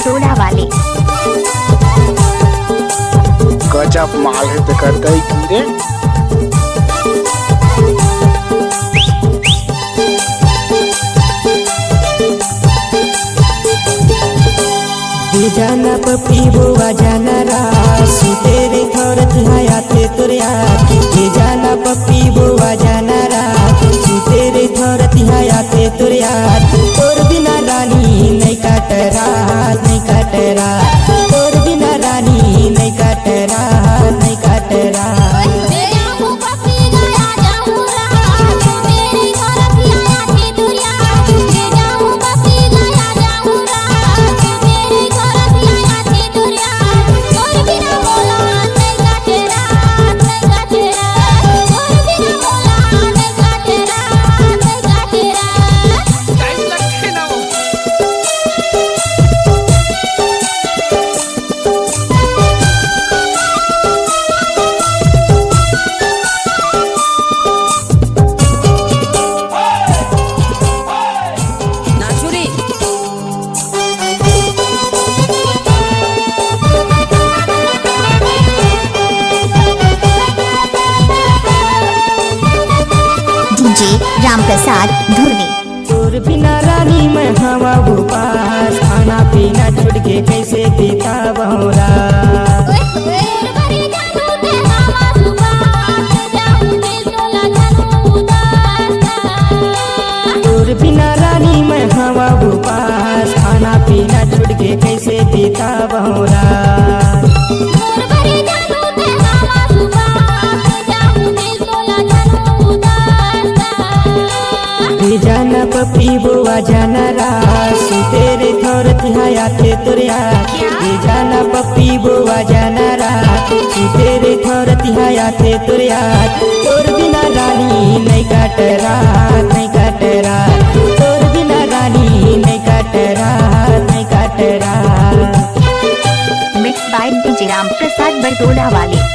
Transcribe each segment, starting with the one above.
बरडोला वाले। गजब माल है तो करता ही की रे। जाना पपी बुआ जाना रासु तेरे थोरत हयाते तुरिया। जाना पपी बुआ जाना रासु तेरे थोरत हयाते तुरिया। तोर बिना रानी नहीं काटरा नहीं काटरा। तोर बिना रानी नहीं काटरा नहीं काटरा। राम प्रसाद धुर्वी। तोर बिना रानी मैं हवा भूपास खाना पीना छुट के कैसे देता बहुरा। तोर बिना रानी मैं हवा भूपास खाना पीना छुट के कैसे देता बहुरा। जाना पपी बुआ जाना रासु तेरे थोरत हयाते तुरिया। जाना पपी बुआ जाना रासु तेरे थोरत हयाते तुरिया। तोर बिना रानी नहीं काटरा नहीं काटरा। तोर बिना रानी नहीं काटरा नहीं काटरा। Mix by DJ Ram Prasad बरडोला वाले।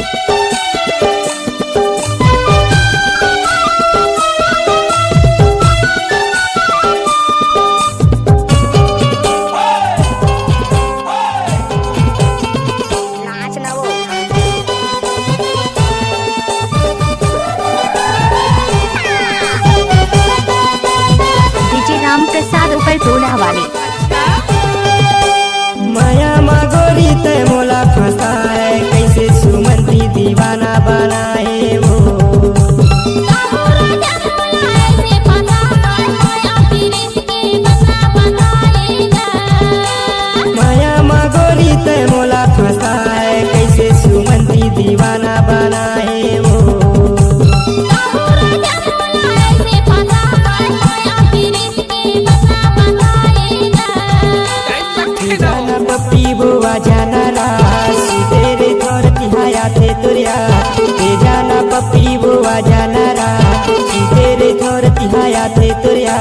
राम प्रसाद बरडोला वाले। माया मागोरी ते मोला फंसाए कैसे सुमंती दीवाना बनाए वो। माया मागोरी ते मोला फंसाए कैसे सुमंती दीवाना बनाए वो। पपी बुआ जाना रासु तेरे थोरत हयाते तुरिया। जाना पपी बुआ जाना रासु तेरे थोरत हयाते तुरिया।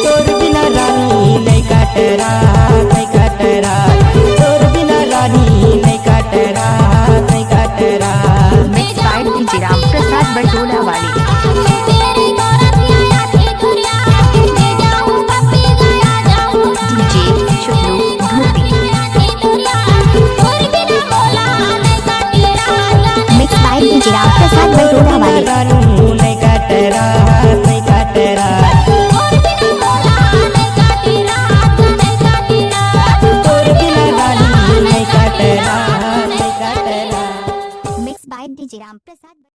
तोर बिना रानी नहीं काटरा नहीं काटरा। तोर बिना रानी नहीं काटरा नहीं काटरा। Mix by DJ Ram Prasad बरडोला वाले। राम प्रसाद बरडोला वाले। नहीं काटरा